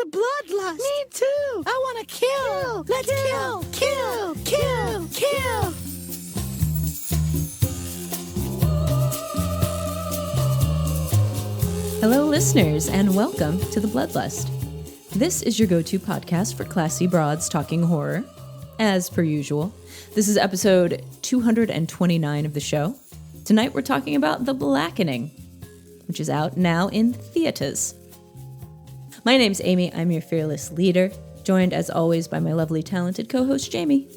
the bloodlust. Me too. I want to kill. Let's kill. Hello, listeners, and welcome to The Bloodlust. This is your go-to podcast for classy broads talking horror. As per usual, this is episode 229 of the show. Tonight we're talking about The Blackening, which is out now in theaters. My name's Amy. I'm your fearless leader, joined as always by my lovely, talented co-host, Jamie.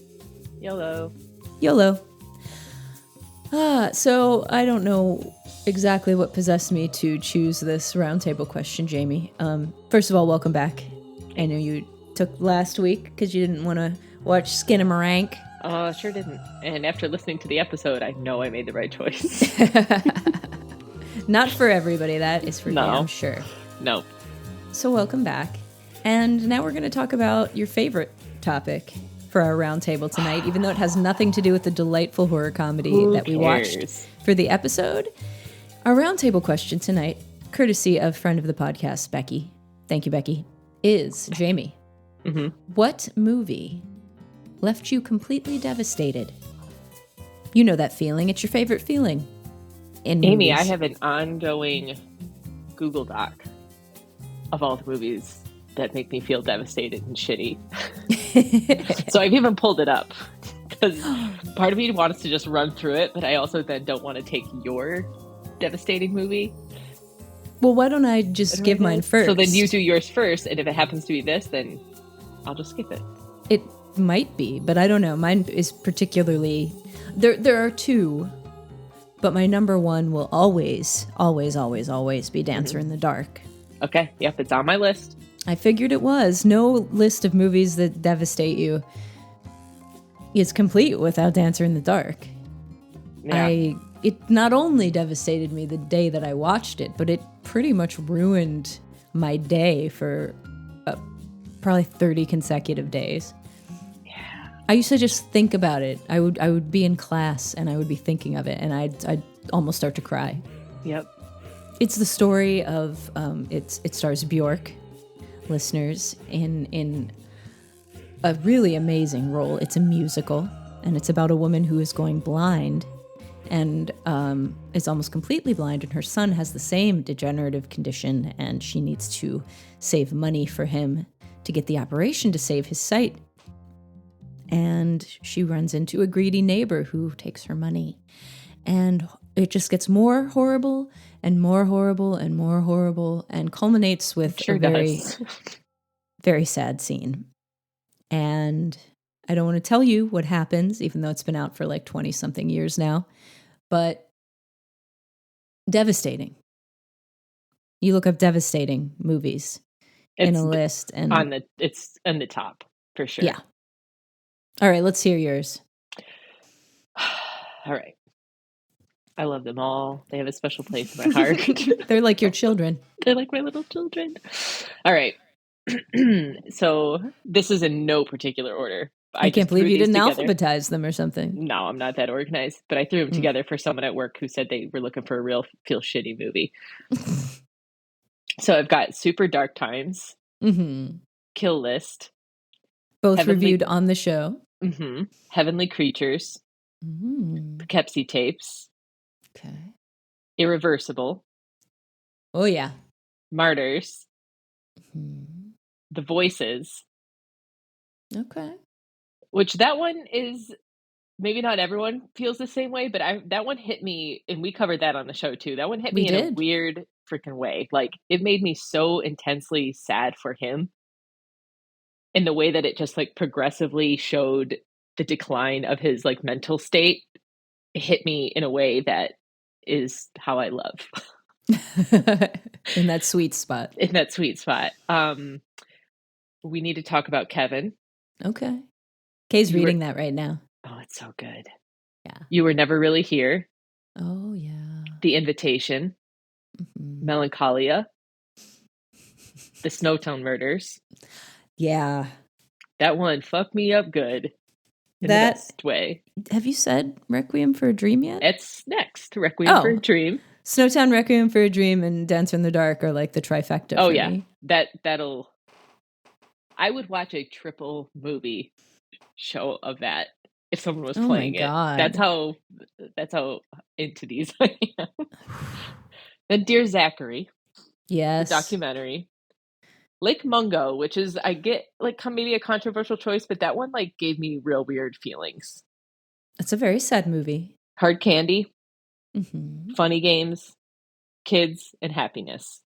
YOLO. So I don't know exactly what possessed me to choose this roundtable question, Jamie. First of all, welcome back. I know you took last week because you didn't want to watch Skinamarink. Sure didn't. And after listening to the episode, I know I made the right choice. Not for everybody. That is for me, I'm sure. No. So welcome back. And now we're going to talk about your favorite topic for our roundtable tonight, even though it has nothing to do with the delightful horror comedy that we watched for the episode. Our roundtable question tonight, courtesy of friend of the podcast, Becky. Thank you, Becky. Is Jamie. Mm-hmm. What movie left you completely devastated? You know that feeling. It's your favorite feeling. Amy, I have an ongoing Google Doc of all the movies that make me feel devastated and shitty. So I've even pulled it up because part of me wants to just run through it, but I also then don't want to take your devastating movie. Well, why don't I just give mine first? So then you do yours first, and if it happens to be this, then I'll just skip it. It might be, but I don't know. Mine is particularly... There are two, but my number one will always be Dancer in the Dark. Okay, yep, it's on my list. I figured it was. No list of movies that devastate you is complete without Dancer in the Dark. Yeah. It not only devastated me the day that I watched it, but it pretty much ruined my day for probably 30 consecutive days. Yeah. I used to just think about it. I would be in class and I would be thinking of it, and I'd almost start to cry. Yep. It's the story of it stars Bjork, listeners, in a really amazing role. It's a musical, and it's about a woman who is going blind and is almost completely blind, and her son has the same degenerative condition, and she needs to save money for him to get the operation to save his sight. And she runs into a greedy neighbor who takes her money, and it just gets more horrible and more horrible and more horrible, and culminates with a very, very sad scene. And I don't want to tell you what happens, even though it's been out for like 20-something years now, but devastating. You look up devastating movies in a list, and it's on the top for sure. Yeah. All right, let's hear yours. All right. I love them all. They have a special place in my heart. They're like your children. They're like my little children. All right. So this is in no particular order. I can't believe you didn't alphabetize them or something. No, I'm not that organized. But I threw them together for someone at work who said they were looking for a real feel shitty movie. So I've got Super Dark Times, Kill List. Both reviewed on the show. Heavenly Creatures, Poughkeepsie Tapes. Okay. Irreversible. Oh, yeah. Martyrs. The Voices. Okay. Which that one is, maybe not everyone feels the same way, but that one hit me, and we covered that on the show too. That one hit me in a weird freaking way. Like, it made me so intensely sad for him in the way that it just like progressively showed the decline of his like mental state. It hit me in a way that is how I love. In that sweet spot. We need to talk about Kevin. Okay. Kay's reading that right now. Oh, it's so good. Yeah. You Were Never Really Here. Oh, yeah. The Invitation. Melancholia. The Snowtown Murders. Yeah. That one fucked me up good. In the best way. Have you said Requiem for a Dream yet? It's next. Requiem for a Dream. Snowtown, Requiem for a Dream, and Dancer in the Dark are like the trifecta for me. That'll I would watch a triple movie show of that if someone was Oh playing my it. God. That's how into these I am. Then Dear Zachary, Yes. the documentary. Lake Mungo, which is, I get like maybe a controversial choice, but that one like gave me real weird feelings. It's a very sad movie. Hard Candy, Mm-hmm. Funny Games, Kids, and Happiness.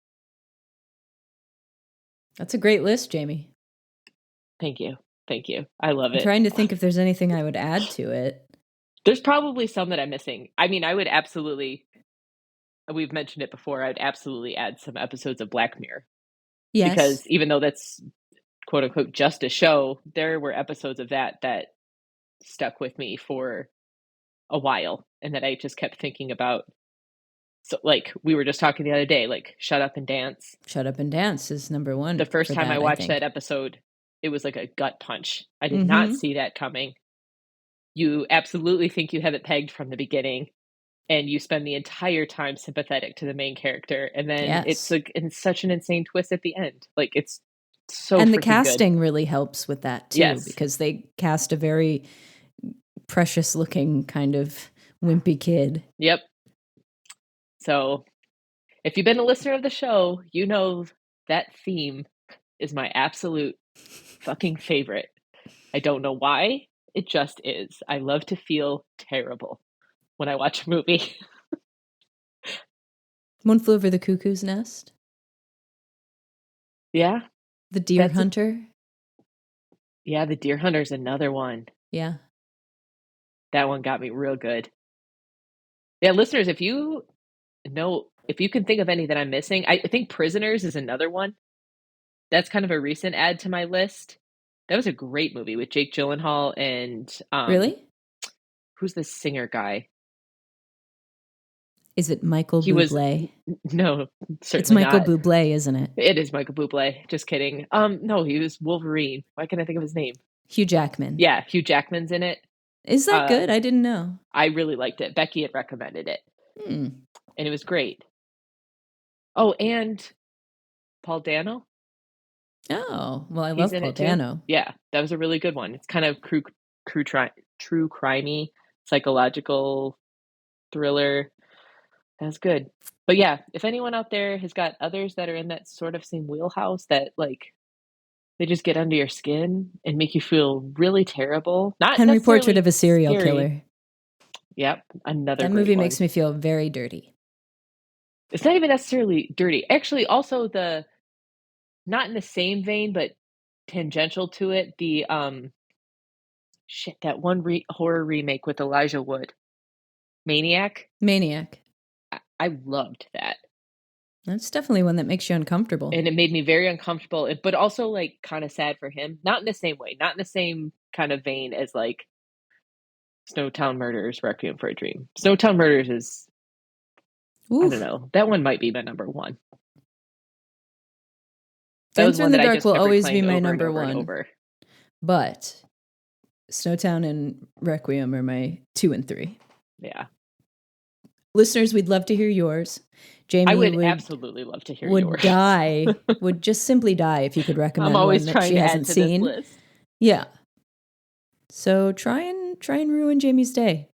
That's a great list, Jamie. Thank you. I love it. I'm trying to think if there's anything I would add to it. There's probably some that I'm missing. I mean, I would absolutely, we've mentioned it before, I'd absolutely add some episodes of Black Mirror. Yes. Because even though that's quote unquote just a show, there were episodes of that stuck with me for a while and that I just kept thinking about. So like we were just talking the other day, like Shut Up and Dance. Shut Up and Dance is number one. The first time I watched that episode, it was like a gut punch. I did not see that coming. You absolutely think you have it pegged from the beginning, and you spend the entire time sympathetic to the main character, and then it's like in such an insane twist at the end. Like it's so and the casting good. Really helps with that too, because they cast a very precious looking kind of wimpy kid. Yep. So if you've been a listener of the show, you know that theme is my absolute fucking favorite. I don't know why. It just is. I love to feel terrible when I watch a movie. One Flew Over the Cuckoo's Nest. Yeah. The Deer Hunter. Yeah, The Deer Hunter's another one. Yeah. That one got me real good. Yeah, listeners, if you can think of any that I'm missing, I think Prisoners is another one. That's kind of a recent add to my list. That was a great movie with Jake Gyllenhaal and really? Who's the singer guy? Is it Michael Bublé? No, certainly it's Michael not. Bublé, isn't it? It is Michael Bublé. Just kidding. No, he was Wolverine. Why can't I think of his name? Hugh Jackman. Yeah, Hugh Jackman's in it. Is that good? I didn't know. I really liked it. Becky had recommended it. And it was great. Oh, and Paul Dano. Oh, well, I love Paul Dano. Yeah, that was a really good one. It's kind of true crimey, psychological thriller. That's good. But yeah, if anyone out there has got others that are in that sort of same wheelhouse that like they just get under your skin and make you feel really terrible. Not Henry Portrait of a Serial Killer. Yep, another that movie makes me feel very dirty. It's not even necessarily dirty. Actually, also not in the same vein, but tangential to it, the that one horror remake with Elijah Wood, Maniac. I loved that. That's definitely one that makes you uncomfortable. And it made me very uncomfortable, but also like kind of sad for him. Not in the same way, not in the same kind of vein as like Snowtown Murders, Requiem for a Dream. Snowtown Murders is, I don't know, that one might be my number one. Dancer in the Dark will always be my number one. But Snowtown and Requiem are my 2 and 3. Yeah. Listeners, we'd love to hear yours. Jamie I would absolutely love to hear yours. Would just simply die if you could recommend I'm always one trying that she to hasn't add to seen. This list. Yeah. So try and ruin Jamie's day.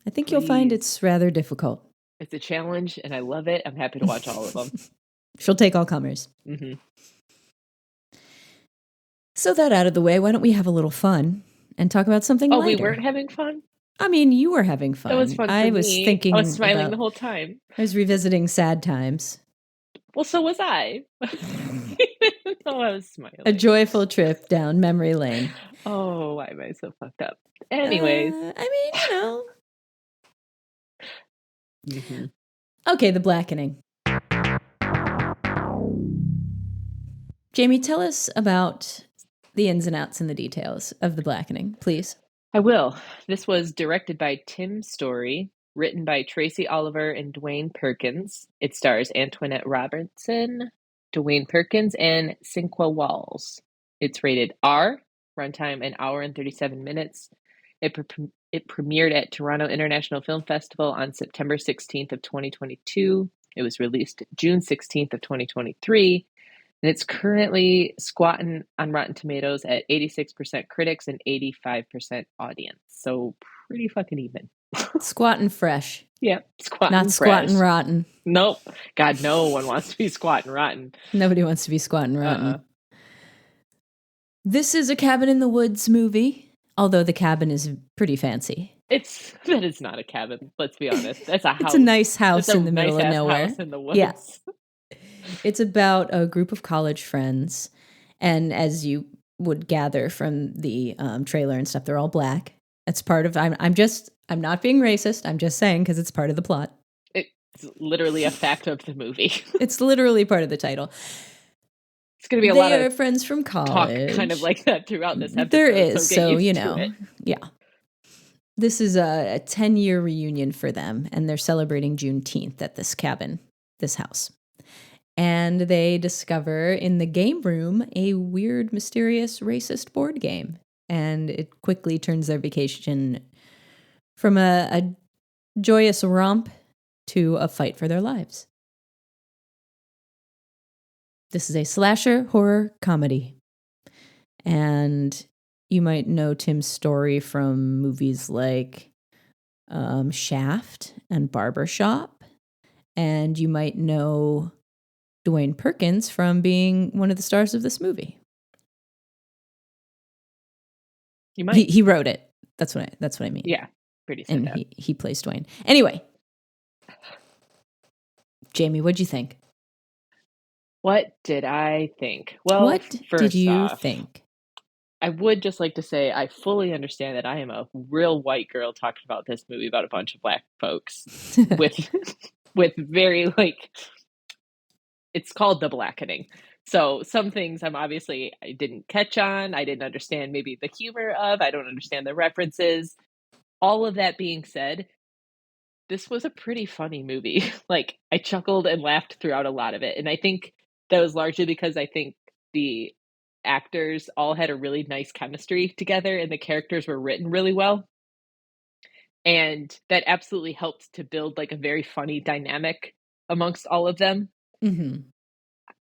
I think you'll find it's rather difficult. It's a challenge, and I love it. I'm happy to watch all of them. She'll take all comers. Mm-hmm. So that out of the way, why don't we have a little fun and talk about something lighter? We weren't having fun? I mean, you were having fun. It was fun I was thinking I was smiling the whole time. I was revisiting sad times. Well, so was I. Oh, I was smiling. A joyful trip down memory lane. Oh, why am I so fucked up? Anyways. Mm-hmm. Okay, The Blackening. Jamie, tell us about the ins and outs and the details of The Blackening, please. I will. This was directed by Tim Story, written by Tracy Oliver and Dwayne Perkins. It stars Antoinette Robertson, Dwayne Perkins, and Cinqua Walls. It's rated R, runtime an hour and 37 minutes. It premiered at Toronto International Film Festival on September 16th of 2022. It was released June 16th of 2023. And it's currently squatting on Rotten Tomatoes at 86% critics and 85% audience. So pretty fucking even. Squatting fresh. Yep, squatting Not fresh. Squatting rotten. Nope. God, no one wants to be squatting rotten. Nobody wants to be squatting rotten. This is a cabin in the woods movie, although the cabin is pretty fancy. That is not a cabin, let's be honest. That's a house. It's a nice house in the middle of nowhere. House in the woods. Yeah. It's about a group of college friends, and as you would gather from the trailer and stuff, they're all black. That's part of. I'm not being racist. I'm just saying because it's part of the plot. It's literally a fact of the movie. It's literally part of the title. It's going to be a lot of They are friends from college. Talk kind of like that throughout this episode. There is, so you know, it. Yeah. This is a 10-year reunion for them, and they're celebrating Juneteenth at this cabin, this house. And they discover in the game room a weird, mysterious, racist board game. And it quickly turns their vacation from a joyous romp to a fight for their lives. This is a slasher horror comedy. And you might know Tim's story from movies like Shaft and Barbershop. And you might know Dwayne Perkins from being one of the stars of this movie. You might. He wrote it. That's what I mean. Yeah, pretty. And he plays Dwayne. Anyway, Jamie, what'd you think? What did I think? Well, what did you think? I would just like to say I fully understand that I am a real white girl talking about this movie about a bunch of black folks with very it's called The Blackening. So some things I didn't catch on. I didn't understand maybe the humor of. I don't understand the references. All of that being said, this was a pretty funny movie. I chuckled and laughed throughout a lot of it. And I think that was largely because I think the actors all had a really nice chemistry together and the characters were written really well. And that absolutely helped to build a very funny dynamic amongst all of them. Mm-hmm.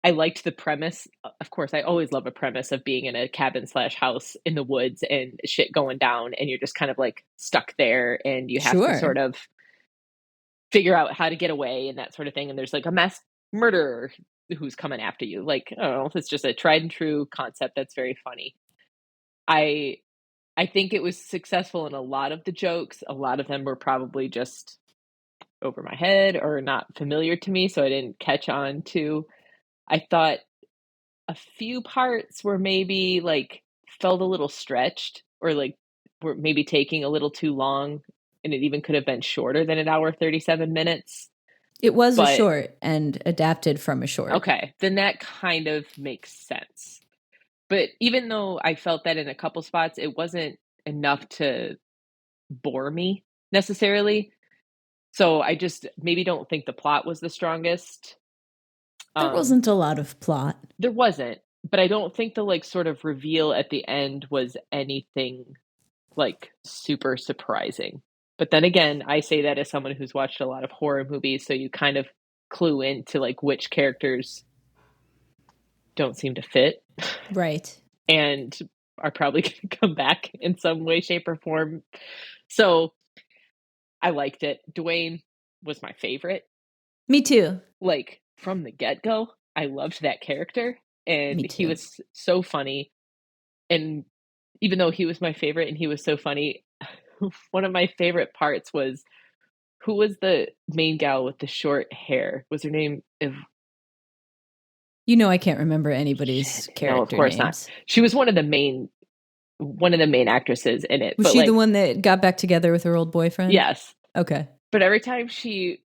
I liked the premise. Of course, I always love a premise of being in a cabin/house in the woods and shit going down and you're just kind of stuck there and you have to sort of figure out how to get away and that sort of thing. And there's a mass murderer who's coming after you. I don't know, it's just a tried and true concept that's very funny. I think it was successful in a lot of the jokes. A lot of them were probably just over my head or not familiar to me, so I didn't catch on to. I thought a few parts were maybe felt a little stretched or were maybe taking a little too long, and it even could have been shorter than 1 hour 37 minutes. It was a short and adapted from a short. Okay, then that kind of makes sense. But even though I felt that in a couple spots, it wasn't enough to bore me necessarily. So I just maybe don't think the plot was the strongest. There wasn't a lot of plot. There wasn't, but I don't think the sort of reveal at the end was anything super surprising. But then again, I say that as someone who's watched a lot of horror movies, so you kind of clue into which characters don't seem to fit. Right. And are probably going to come back in some way, shape, or form. So I liked it. Dwayne was my favorite. Me too. From the get-go, I loved that character. And he was so funny. And even though he was my favorite and he was so funny, one of my favorite parts was, who was the main gal with the short hair? Was her name? I can't remember anybody's character No, of course names. not. She was one of the main actresses in it. Was she the one that got back together with her old boyfriend? Yes. Okay. But every time she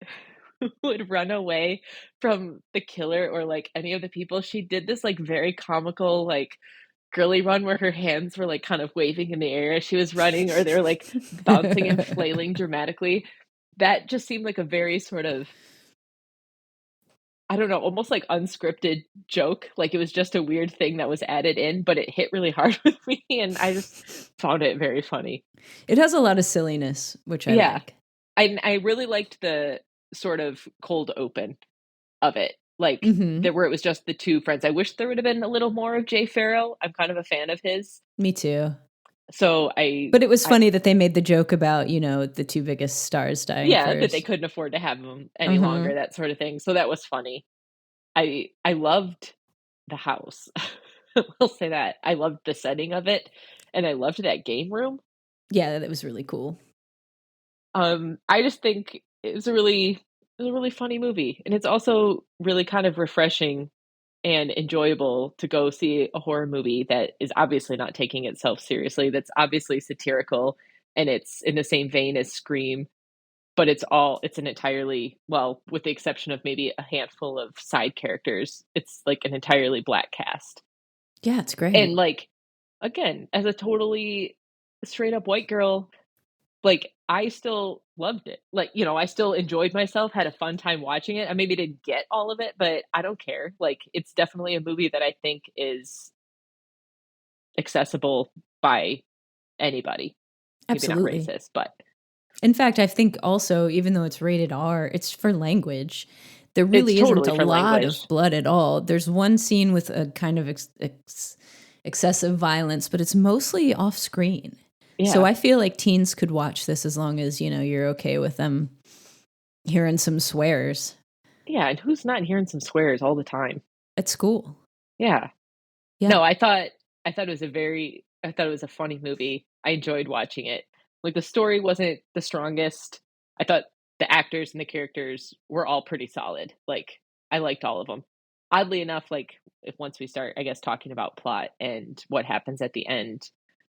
would run away from the killer or any of the people, she did this very comical girly run where her hands were kind of waving in the air as she was running, or they were bouncing and flailing dramatically. That just seemed like a very sort of, I don't know, almost unscripted joke. It was just a weird thing that was added in, but it hit really hard with me, and I just found it very funny. It has a lot of silliness, which I like. I really liked the sort of cold open of it. Like where it was just the two friends. I wish there would have been a little more of Jay Farrow. I'm kind of a fan of his. Me too. But it was funny that they made the joke about, the two biggest stars dying first. That they couldn't afford to have them any longer, that sort of thing. So that was funny. I loved the house. I'll say that. I loved the setting of it, and I loved that game room. Yeah, that was really cool. I just think it was a really funny movie, and it's also really kind of refreshing and enjoyable to go see a horror movie that is obviously not taking itself seriously, that's obviously satirical, and it's in the same vein as Scream, but it's an entirely, well, with the exception of maybe a handful of side characters, it's like an entirely Black cast. Yeah, it's great. And like, again, as a totally straight up white girl, like, I still loved it. Like, I still enjoyed myself, had a fun time watching it. I maybe didn't get all of it, but I don't care. Like, it's definitely a movie that I think is accessible by anybody. Absolutely. Maybe not racist, but. In fact, I think also, even though it's rated R, it's for language. There really isn't a lot of blood at all. There's one scene with a kind of excessive violence, but it's mostly off screen. Yeah. So I feel like teens could watch this as long as, you're okay with them hearing some swears. Yeah, and who's not hearing some swears all the time? At school. Yeah. No, I thought it was a funny movie. I enjoyed watching it. Like, the story wasn't the strongest. I thought the actors and the characters were all pretty solid. Like, I liked all of them. Oddly enough, like, if once we start, I guess, talking about plot and what happens at the end,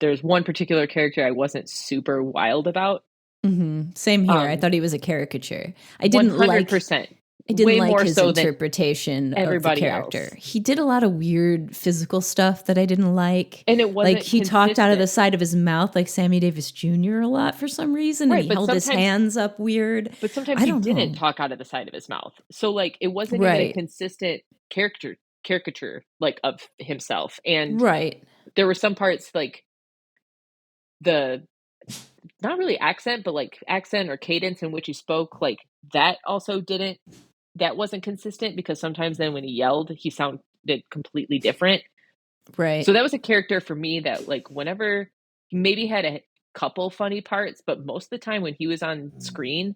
there's one particular character I wasn't super wild about. Same here. I thought he was a caricature. I didn't 100%. I didn't like his interpretation of the character. Else. He did a lot of weird physical stuff that I didn't like. And it wasn't like he talked out of the side of his mouth like Sammy Davis Jr. a lot for some reason. Right, and he held his hands up weird. But sometimes he didn't talk out of the side of his mouth. So like it wasn't even a consistent caricature like of himself. And there were some parts like the not really accent, but like accent or cadence in which he spoke, like that wasn't consistent, because sometimes then when he yelled, he sounded completely different. Right. So that was a character for me that, like, whenever he maybe had a couple funny parts, but most of the time when he was on screen,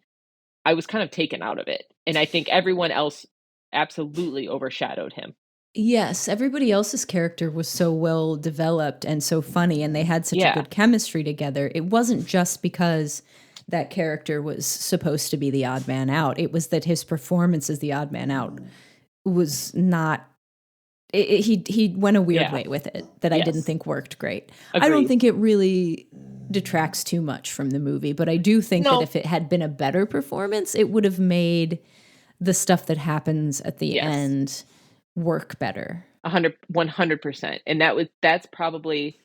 I was kind of taken out of it. And I think everyone else absolutely overshadowed him. Yes, everybody else's character was so well developed and so funny, and they had such a good chemistry together. It wasn't just because that character was supposed to be the odd man out. It was that his performance as the odd man out was not. He went a weird way with it that I didn't think worked great. Agreed. I don't think it really detracts too much from the movie, but I do think that if it had been a better performance, it would have made the stuff that happens at the end work better. 100%. And that's probably,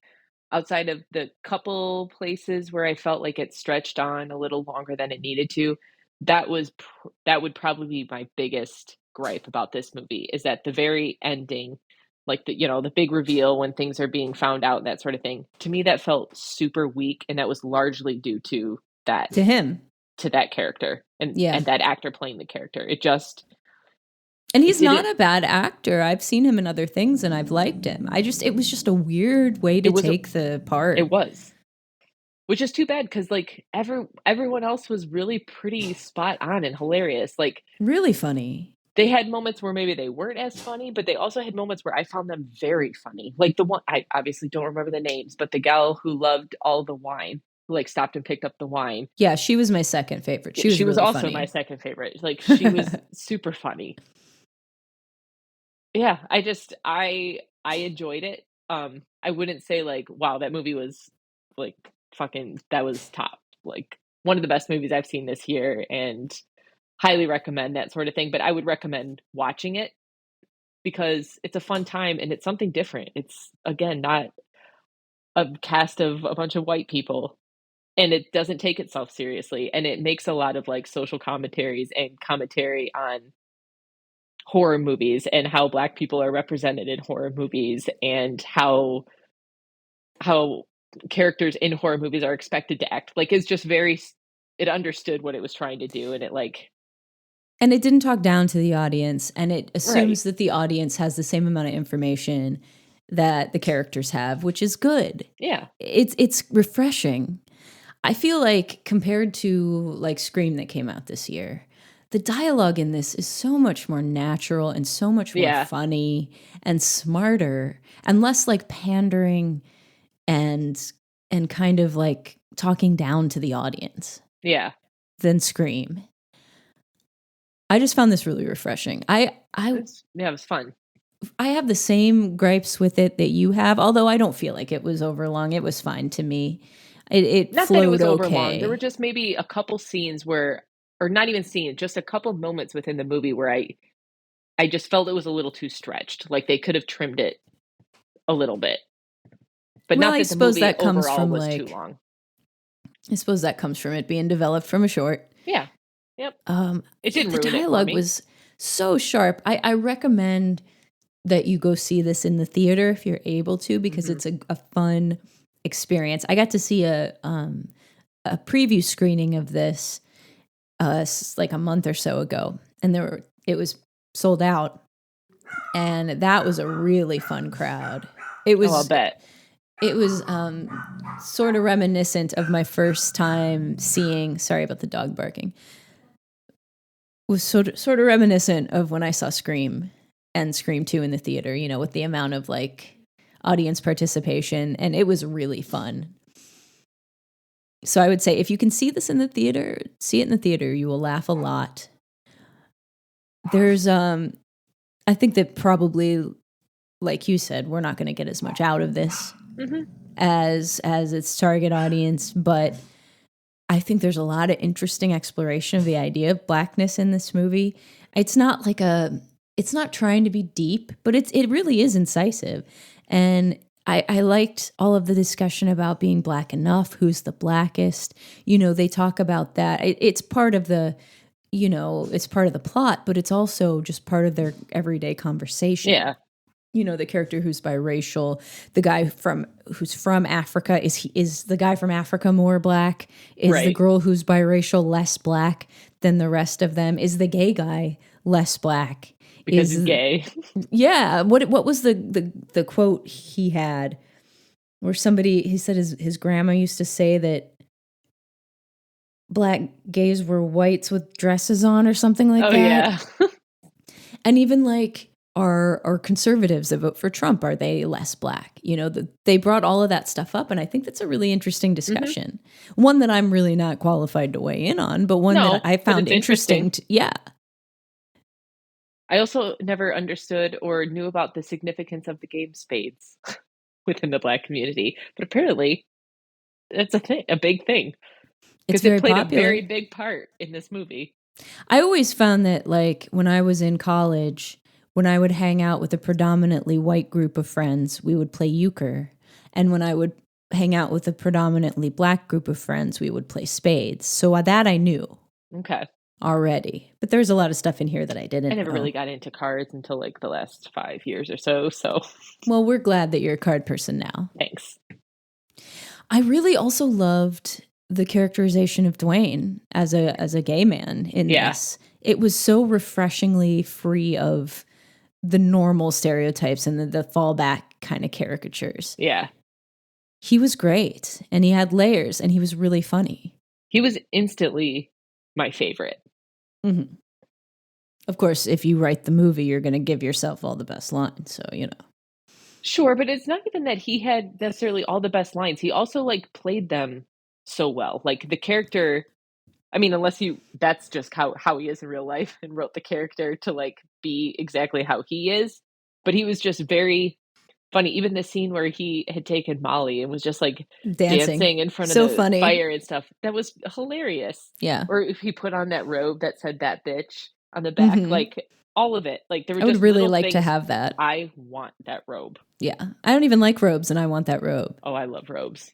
outside of the couple places where I felt like it stretched on a little longer than it needed to, that would probably be my biggest gripe about this movie, is that the very ending, like the big reveal when things are being found out, that sort of thing, to me that felt super weak, and that was largely due to that, to him, to that character and that actor playing the character. And he's not a bad actor. I've seen him in other things and I've liked him. It was just a weird way to take the part. It was. Which is too bad, because like everyone else was really pretty spot on and hilarious. Like, really funny. They had moments where maybe they weren't as funny, but they also had moments where I found them very funny. Like the one, I obviously don't remember the names, but the gal who loved all the wine, who like stopped and picked up the wine. Yeah, she was my second favorite. She was really also funny. My second favorite. Like, she was super funny. Yeah, I enjoyed it. I wouldn't say like, wow, that movie was like that was top. Like, one of the best movies I've seen this year, and highly recommend, that sort of thing. But I would recommend watching it because it's a fun time and it's something different. It's, again, not a cast of a bunch of white people, and it doesn't take itself seriously, and it makes a lot of like social commentaries and commentary on horror movies and how Black people are represented in horror movies, and how characters in horror movies are expected to act. Like, it's just it understood what it was trying to do, and it like And it didn't talk down to the audience, and it assumes Right. that the audience has the same amount of information that the characters have, which is good. Yeah. It's refreshing. I feel like compared to like Scream that came out this year, the dialogue in this is so much more natural and so much more funny and smarter and less like pandering and kind of like talking down to the audience. Yeah. Than Scream. I just found this really refreshing. It was fun. I have the same gripes with it that you have, although I don't feel like it was overlong. It was fine to me. It Not flowed that it was okay. overlong. There were just maybe a couple scenes where, or not even scenes, just a couple moments within the movie where I just felt it was a little too stretched. Like they could have trimmed it a little bit. But not that the movie that comes overall from was too long. I suppose that comes from it being developed from a short. Yeah. Yep. It didn't ruin it for me. The dialogue was so sharp. I recommend that you go see this in the theater if you're able to, because it's a fun experience. I got to see a preview screening of this like a month or so ago, and it was sold out, and that was a really fun crowd. It was. I'll bet. It was sort of reminiscent of my first time seeing. Sorry about the dog barking. It was sort of reminiscent of when I saw Scream and Scream 2 in the theater, you know, with the amount of like audience participation, and it was really fun. So I would say if you can see this in the theater, see it in the theater. You will laugh a lot. There's I think that probably, like you said, we're not going to get as much out of this as its target audience, but I think there's a lot of interesting exploration of the idea of blackness in this movie. It's not like it's not trying to be deep, but it really is incisive. And I liked all of the discussion about being black enough, who's the blackest. You know, they talk about that. It's part of the, you know, it's part of the plot, but it's also just part of their everyday conversation. Yeah. You know, the character who's biracial, the guy who's from Africa, is the guy from Africa more black? Is the girl who's biracial less black than the rest of them? Is the gay guy less black? Because he's gay. Yeah. What was the quote he had where he said his grandma used to say that black gays were whites with dresses on or something like that. Yeah. And even like are conservatives that vote for Trump, are they less black? You know, they brought all of that stuff up, and I think that's a really interesting discussion. One that I'm really not qualified to weigh in on, but one that I found interesting. Yeah. I also never understood or knew about the significance of the game spades within the black community, but apparently it's a big thing. Because it played popular. A very big part in this movie. I always found that, like, when I was in college, when I would hang out with a predominantly white group of friends, we would play euchre. And when I would hang out with a predominantly black group of friends, we would play spades. So that I knew. Okay. Already. But there's a lot of stuff in here that I didn't know. I never really got into cards until like the last 5 years or so. Well, we're glad that you're a card person now. Thanks. I really also loved the characterization of Dwayne as a gay man in this. It was so refreshingly free of the normal stereotypes and the fallback kind of caricatures. Yeah. He was great, and he had layers, and he was really funny. He was instantly my favorite. Mm-hmm. Of course, if you write the movie, you're going to give yourself all the best lines, so, you know. Sure, but it's not even that he had necessarily all the best lines. He also, like, played them so well. Like, the character, I mean, that's just how he is in real life, and wrote the character to, like, be exactly how he is. But he was just very funny. Even the scene where he had taken Molly and was just, like, dancing in front of the fire and stuff. That was hilarious. Yeah. Or if he put on that robe that said "that bitch" on the back, like, all of it. Like, there were I would really like to have that. I want that robe. Yeah. I don't even like robes, and I want that robe. Oh, I love robes.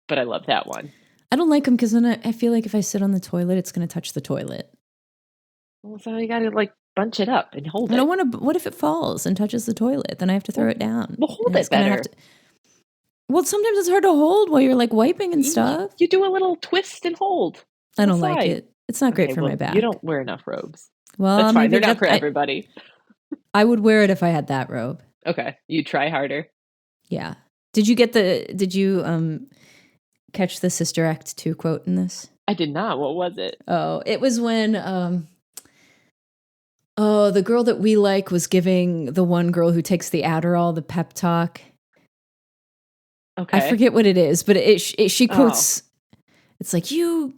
But I love that one. I don't like them because then I feel like if I sit on the toilet, it's going to touch the toilet. Well, so you got to, like, bunch it up and hold it. I don't want to. What if it falls and touches the toilet? Then I have to throw it down. Well, hold it better. Well, sometimes it's hard to hold while you're, like, wiping and stuff. You do a little twist and hold. I don't like it. It's not great for my back. You don't wear enough robes. Well, that's fine. They're not for everybody. I would wear it if I had that robe. Okay. You try harder. Yeah. Did you catch the Sister Act 2 quote in this? I did not. What was it? Oh, it was when the girl that we like was giving the one girl who takes the Adderall the pep talk. Okay. I forget what it is, but she quotes, it's like, you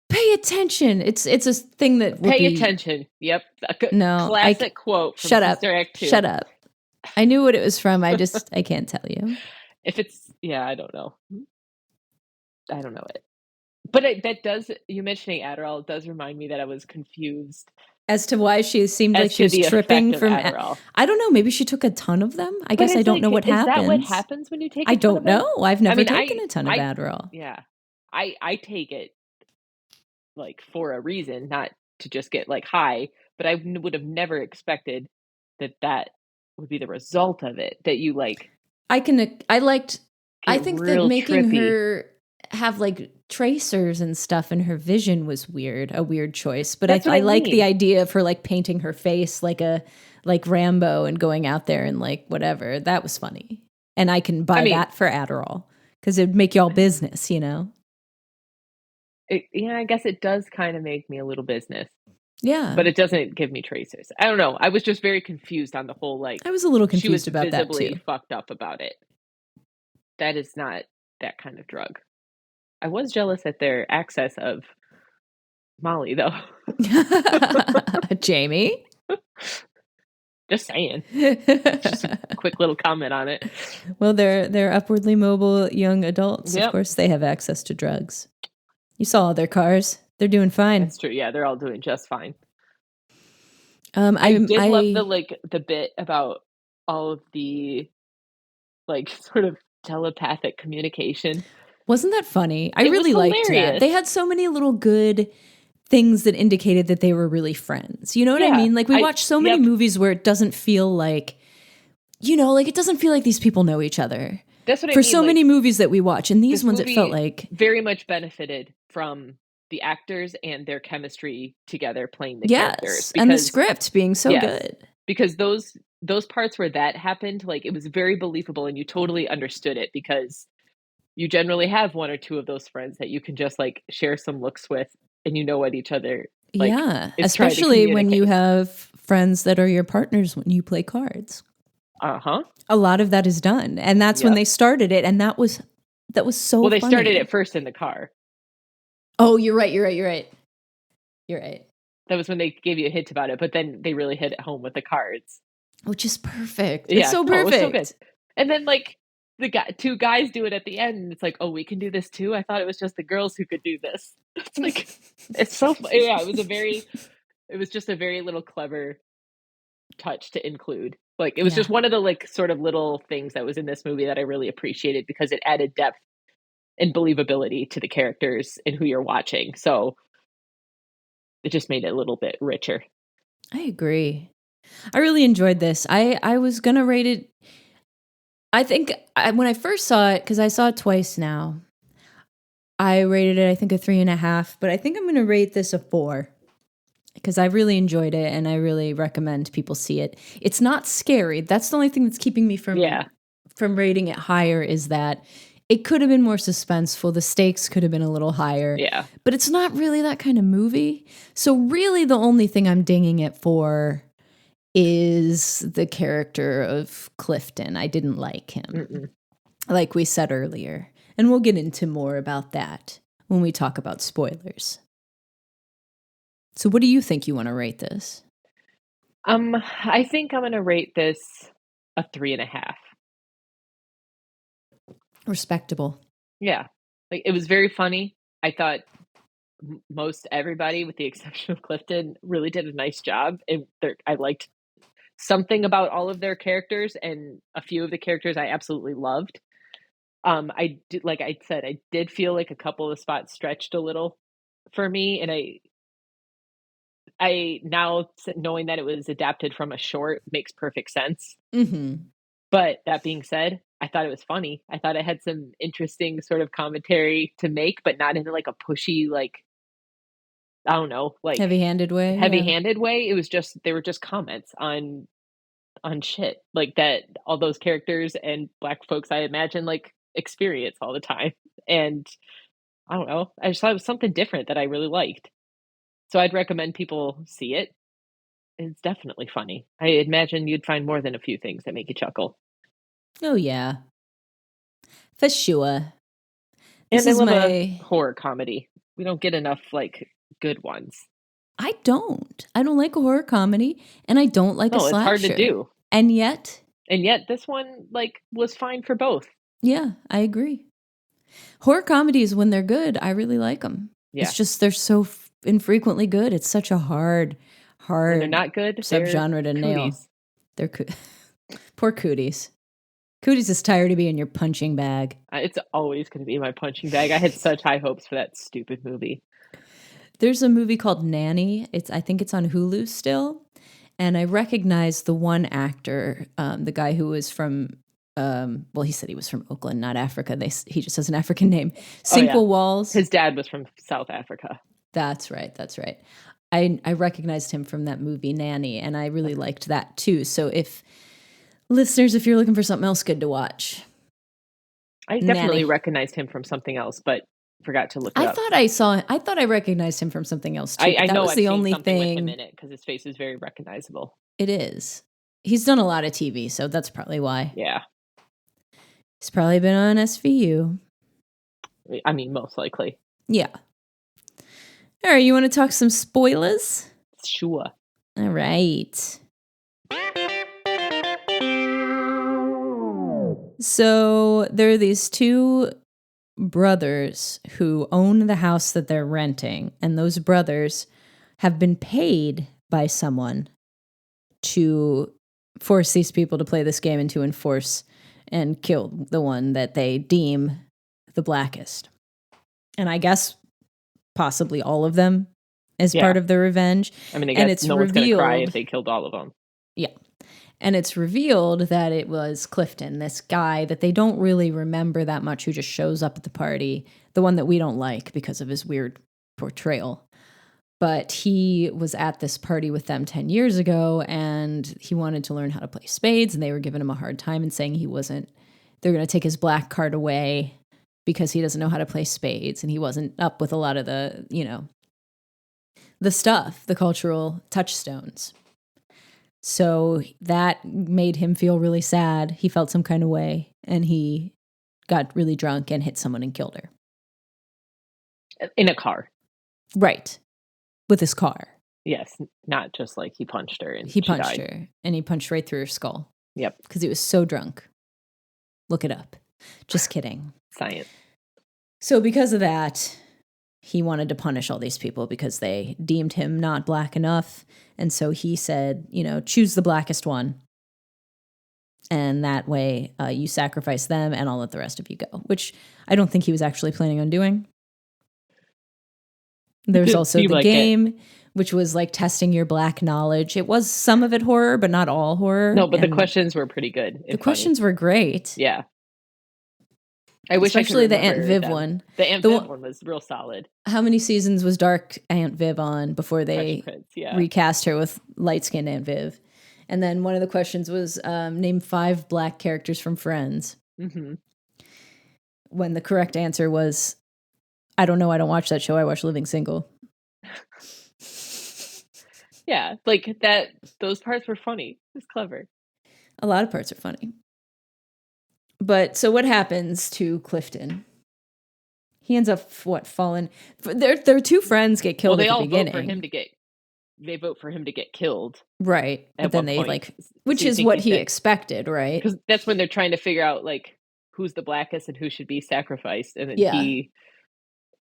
pay attention. It's a thing that pay attention. Yep. Classic quote from Sister Act 2. Shut up. I knew what it was from. I can't tell you. If it's, I don't know. I don't know it. But you mentioning Adderall does remind me that I was confused. As to why she seemed like she was tripping from Adderall. I don't know. Maybe she took a ton of them. I guess I don't know what happens. Is that what happens when you take a ton I don't of them? know. I've never taken a ton of Adderall. Yeah. I take it like for a reason, not to just get like high, but I would have never expected that would be the result of it. That you like. I think that making trippy. her have like tracers and stuff in her vision was a weird choice. But I like the idea of her like painting her face like Rambo and going out there and like whatever. That was funny. And I can buy that for Adderall because it'd make y'all business, you know? I guess it does kind of make me a little business. Yeah. But it doesn't give me tracers. I don't know. I was just very confused on the whole, like... I was a little confused about that, too. She was visibly fucked up about it. That is not that kind of drug. I was jealous at their access of Molly, though. Jamie? Just saying. Just a quick little comment on it. Well, they're upwardly mobile young adults. Yep. Of course, they have access to drugs. You saw all their cars. They're doing fine. That's true. Yeah, they're all doing just fine. I love the bit about all of the like sort of telepathic communication. Wasn't that funny? I really liked that. They had so many little good things that indicated that they were really friends. You know what I mean? Like we watch so many movies where it doesn't feel like, it doesn't feel like these people know each other. That's what I mean. For so many movies that we watch, and these ones it felt like very much benefited from the actors and their chemistry together playing the characters. And the script being so good. Because those parts where that happened, like it was very believable and you totally understood it because you generally have one or two of those friends that you can just like share some looks with and you know what each other especially when you have friends that are your partners when you play cards. Uh-huh. A lot of that is done. And that's when they started it. And that was so Well, they funny. started it first in the car. Oh, you're right. That was when they gave you a hint about it, but then they really hit it home with the cards. Which is perfect. Yeah, it's so perfect. It was so good. And then like two guys do it at the end and it's like, oh, we can do this too? I thought it was just the girls who could do this. It's like, it's so yeah, it was just a very little clever touch to include. Like it was just one of the like sort of little things that was in this movie that I really appreciated because it added depth and believability to the characters and who you're watching. So it just made it a little bit richer. I agree. I really enjoyed this. I was going to rate it. I think when I first saw it, because I saw it twice now, I rated it, I think, a 3.5, but I think I'm going to rate this a 4 because I really enjoyed it and I really recommend people see it. It's not scary. That's the only thing that's keeping me from rating it higher is that it could have been more suspenseful. The stakes could have been a little higher. Yeah. But it's not really that kind of movie. So really the only thing I'm dinging it for is the character of Clifton. I didn't like him, like we said earlier. And we'll get into more about that when we talk about spoilers. So what do you think you want to rate this? I think I'm going to rate this a 3.5. Respectable. Yeah. Like it was very funny. I thought most everybody, with the exception of Clifton, really did a nice job. And I liked something about all of their characters, and a few of the characters I absolutely loved. I did, like I said, I did feel like a couple of spots stretched a little for me, and I now knowing that it was adapted from a short makes perfect sense. Mm-hmm. But that being said, I thought it was funny. I thought it had some interesting sort of commentary to make, but not in like a pushy, like I don't know, like heavy-handed way. It was just, they were just comments on shit like that all those characters and Black folks, I imagine, like, experience all the time. And I don't know, I just thought it was something different that I really liked. So I'd recommend people see it. It's definitely funny. I imagine you'd find more than a few things that make you chuckle. Oh yeah, for sure. This is my horror comedy. We don't get enough like good ones. I don't like a horror comedy, and I don't like a slasher. It's hard to do. And yet this one like was fine for both. Yeah, I agree. Horror comedies, when they're good, I really like them. Yeah. It's just they're so infrequently good. It's such a hard when they're not good subgenre to nail. They're poor Cooties. Cooties is tired of being your punching bag. It's always going to be my punching bag. I had such high hopes for that stupid movie. There's a movie called Nanny. I think it's on Hulu still. And I recognize the one actor, the guy who was from, he said he was from Oakland, not Africa. He just has an African name. Sinqua Walls. His dad was from South Africa. That's right. I recognized him from that movie Nanny, and I really liked that too. So if you're looking for something else good to watch. I definitely recognized him from something else, but forgot to look it up. I thought I recognized him from something else too. I know was the only thing with him in it because his face is very recognizable. It is. He's done a lot of TV, so that's probably why. Yeah. He's probably been on SVU. I mean, most likely. Yeah. All right, you want to talk some spoilers? Sure. All right. So there are these two brothers who own the house that they're renting, and those brothers have been paid by someone to force these people to play this game and to enforce and kill the one that they deem the blackest. And I guess possibly all of them as part of their revenge. I mean, I guess no one's going to cry if they killed all of them. Yeah. And it's revealed that it was Clifton, this guy that they don't really remember that much, who just shows up at the party, the one that we don't like because of his weird portrayal. But he was at this party with them 10 years ago, and he wanted to learn how to play spades, and they were giving him a hard time and saying they're going to take his black card away because he doesn't know how to play spades, and he wasn't up with a lot of the, the stuff, the cultural touchstones. So that made him feel really sad. He felt some kind of way, and he got really drunk and hit someone and killed her. In a car. Right. With his car. Yes. Not just like he punched her. He punched her, and he punched right through her skull. Yep. Because he was so drunk. Look it up. Just kidding. Science. So because of that, he wanted to punish all these people because they deemed him not black enough. And so he said, choose the blackest one. And that way you sacrifice them and I'll let the rest of you go, which I don't think he was actually planning on doing. There's also the game, which was like testing your black knowledge. It was some of it horror, but not all horror. No, but the questions were pretty good. The questions were great. Yeah. I wish especially the Aunt Viv one. The Aunt Viv one was real solid. How many seasons was Dark Aunt Viv on before they recast her with light-skinned Aunt Viv? And then one of the questions was name 5 black characters from Friends. Mm-hmm. When the correct answer was, I don't know, I don't watch that show, I watch Living Single. Yeah, like that. Those parts were funny. It was clever. A lot of parts are funny. But so what happens to Clifton? He ends up falling. Their two friends get killed at the beginning. They vote for him to get killed. Right. But then they which is what he expected, right? Because that's when they're trying to figure out like who's the blackest and who should be sacrificed. And then he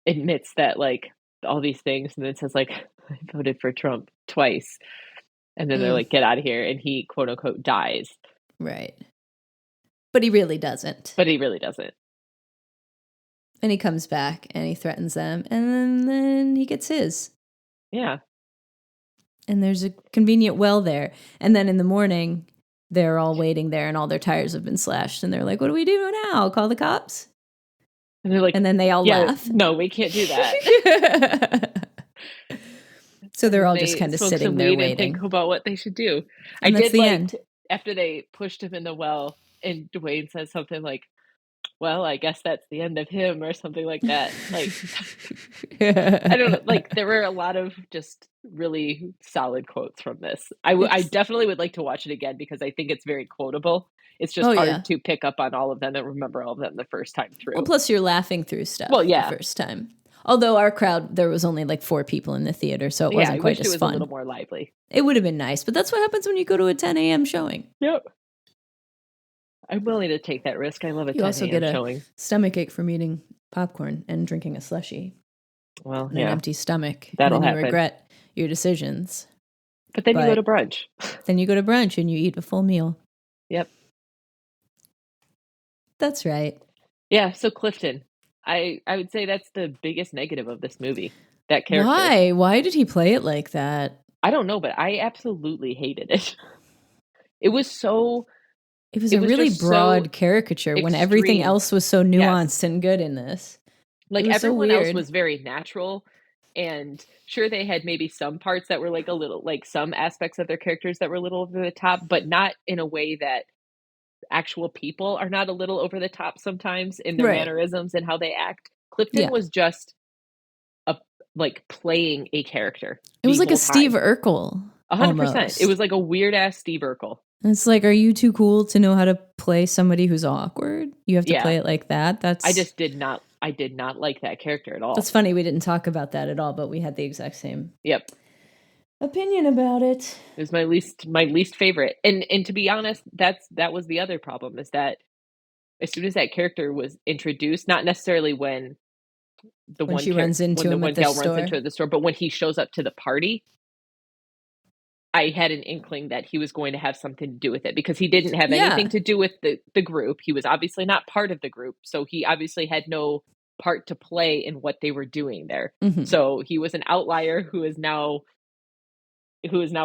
admits that like all these things and then says like, I voted for Trump twice. And then they're like, get out of here. And he quote unquote dies. Right. But he really doesn't. And he comes back and he threatens them. And then he gets his. Yeah. And there's a convenient well there. And then in the morning, they're all waiting there and all their tires have been slashed. And they're like, what do we do now? Call the cops? And they're like, and then they all laugh. No, we can't do that. So they're all just kind of sitting there waiting. And think about what they should do. And that's the end. After they pushed him in the well, and Dwayne says something like, well, I guess that's the end of him, or something like that. Like, I don't know. Like, there were a lot of just really solid quotes from this. I definitely would like to watch it again because I think it's very quotable. It's just hard to pick up on all of them and remember all of them the first time through. Well, plus you're laughing through stuff the first time. Although our crowd, there was only like 4 people in the theater, so it wasn't quite as fun. It was a little more lively. It would have been nice, but that's what happens when you go to a 10 a.m. showing. Yep. I'm willing to take that risk. I love a 10 a.m. showing. You also get a stomachache from eating popcorn and drinking a slushie. Well, an empty stomach. That'll and then happen. You regret your decisions. But then you go to brunch. Then you go to brunch and you eat a full meal. Yep. That's right. Yeah, so Clifton. I would say that's the biggest negative of this movie. That character. Why? Why did he play it like that? I don't know, but I absolutely hated it. It was a really broad caricature when everything else was so nuanced and good in this. Like, everyone else was very natural, and sure, they had maybe some parts that were like a little, like some aspects of their characters that were a little over the top, but not in a way that actual people are not a little over the top sometimes in their mannerisms and how they act. Clifton was just playing a character. It was like a Steve Urkel. 100%. It was like a weird ass Steve Urkel. It's like, are you too cool to know how to play somebody who's awkward? You have to play it like that? I did not like that character at all. That's funny. We didn't talk about that at all, but we had the exact same opinion about it. It was my least favorite. And to be honest, that was the other problem, is that as soon as that character was introduced, not necessarily when she runs into him at the store. Runs into the store, but when he shows up to the party, I had an inkling that he was going to have something to do with it, because he didn't have anything to do with the group. He was obviously not part of the group, so he obviously had no part to play in what they were doing there. Mm-hmm. So he was an outlier who is now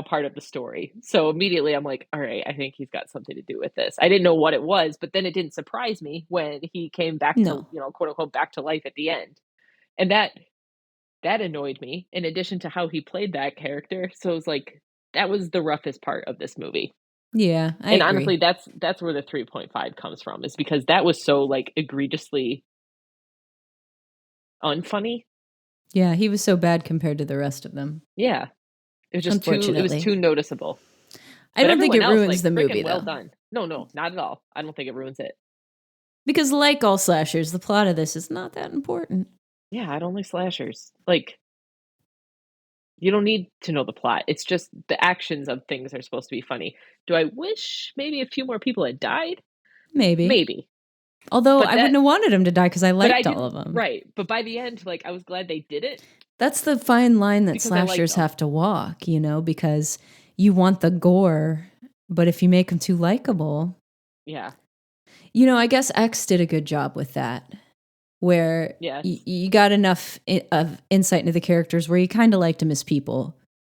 part of the story. So immediately I'm like, all right, I think he's got something to do with this. I didn't know what it was, but then it didn't surprise me when he came back to, quote unquote, back to life at the end. And that annoyed me, in addition to how he played that character. So it was like, that was the roughest part of this movie. Yeah, I agree. Honestly, that's where the 3.5 comes from, is because that was so like egregiously unfunny. Yeah, he was so bad compared to the rest of them. Yeah. It was just too noticeable. I don't think it ruins the movie, though. Well done. No, not at all. I don't think it ruins it. Because like all slashers, the plot of this is not that important. Yeah, I don't like slashers. Like, you don't need to know the plot. It's just the actions of things are supposed to be funny. Do I wish maybe a few more people had died? Maybe. Although I wouldn't have wanted them to die because I liked all of them. Right. But by the end, like, I was glad they did it. That's the fine line that slashers have to walk, because you want the gore, but if you make them too likable. Yeah. I guess X did a good job with that, where you got enough of insight into the characters where you kind of liked them as people.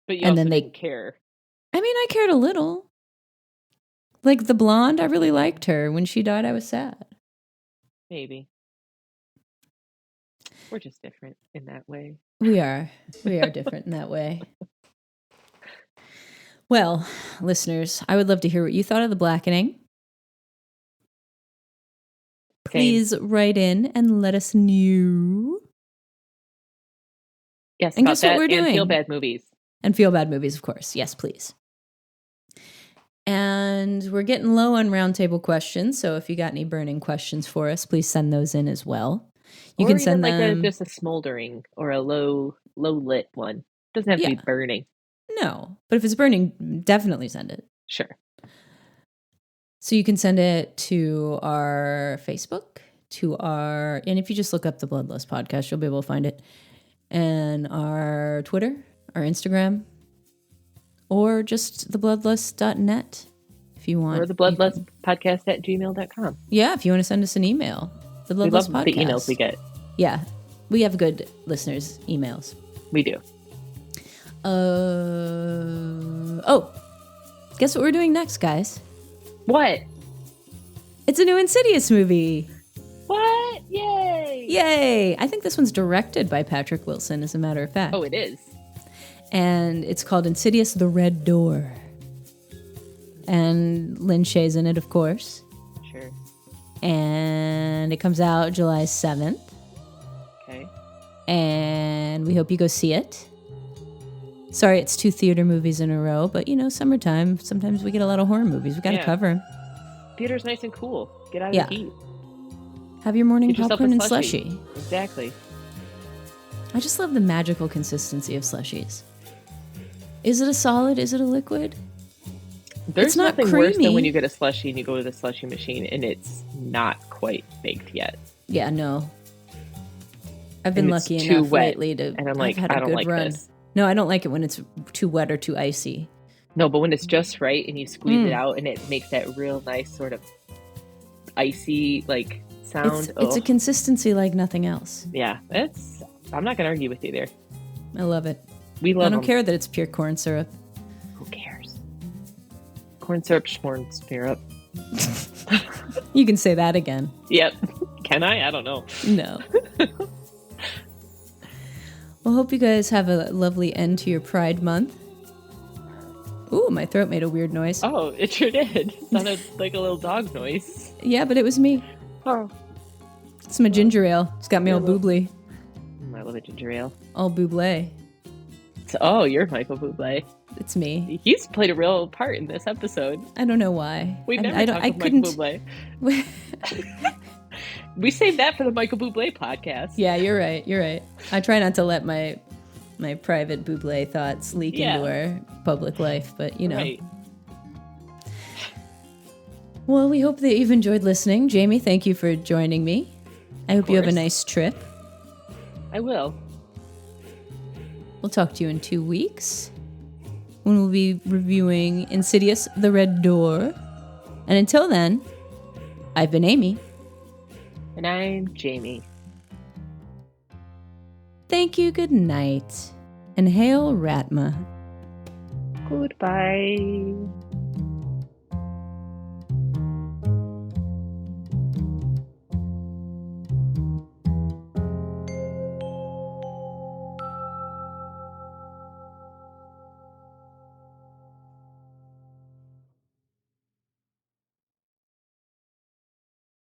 But you also didn't care. I mean, I cared a little. Like the blonde, I really liked her. When she died, I was sad. Maybe. We're just different in that way. We are different in that way. Well, listeners, I would love to hear what you thought of the Blackening. Please write in and let us know. Yes, and guess what we're doing? And feel bad movies. And feel bad movies, of course. Yes, please. And we're getting low on roundtable questions, so if you got any burning questions for us, please send those in as well. You can send them just a smoldering or a low lit one. Doesn't have to be burning. No, but if it's burning, definitely send it. Sure. So you can send it to our Facebook, and if you just look up the Bloodlust Podcast, you'll be able to find it, and our Twitter, our Instagram, or just thebloodlust.net if you want. Or the Bloodlust Podcast at gmail.com. Yeah, if you want to send us an email. The Bloodlust we love Podcast. The emails we get. Yeah, we have good listeners' emails. We do. Guess what we're doing next, guys? What? It's a new Insidious movie. What? Yay! I think this one's directed by Patrick Wilson, as a matter of fact. Oh, it is. And it's called Insidious, The Red Door. And Lin Shaye's in it, of course. Sure. And it comes out July 7th. Okay. And we hope you go see it. Sorry, it's 2 theater movies in a row, but summertime, sometimes we get a lot of horror movies. We got to cover them. Theater's nice and cool. Get out of the heat. Have your morning popcorn and slushie. Exactly. I just love the magical consistency of slushies. Is it a solid? Is it a liquid? There's it's not nothing creamy. worse than when you get a slushie and you go to the slushie machine and it's not quite baked yet. Yeah, no. I've been lucky enough lately to. And I'm like, I don't like this. No, I don't like it when it's too wet or too icy. No, but when it's just right and you squeeze it out and it makes that real nice sort of icy sound. It's a consistency like nothing else. Yeah, I'm not gonna argue with you there. I love it. We love. I don't care that it's pure corn syrup. Who cares? Corn syrup, corn syrup. You can say that again. Yep. Can I? I don't know. No. Well, hope you guys have a lovely end to your Pride Month. Ooh, my throat made a weird noise. Oh, it sure did. It sounded like a little dog noise. Yeah, but it was me. Oh. It's my ginger ale. It's got me all boobly. I love a ginger ale. All buble. Oh, you're Michael Bublé. It's me. He's played a real part in this episode. I don't know why. We never talked about Michael Bublé. We saved that for the Michael Bublé podcast. Yeah, you're right. You're right. I try not to let my private Bublé thoughts leak into our public life, but Right. Well, we hope that you've enjoyed listening. Jamie, thank you for joining me. I hope you have a nice trip. I will. We'll talk to you in 2 weeks when we'll be reviewing Insidious, The Red Door. And until then, I've been Amy. And I'm Jamie. Thank you, good night, and hail Ratma. Goodbye.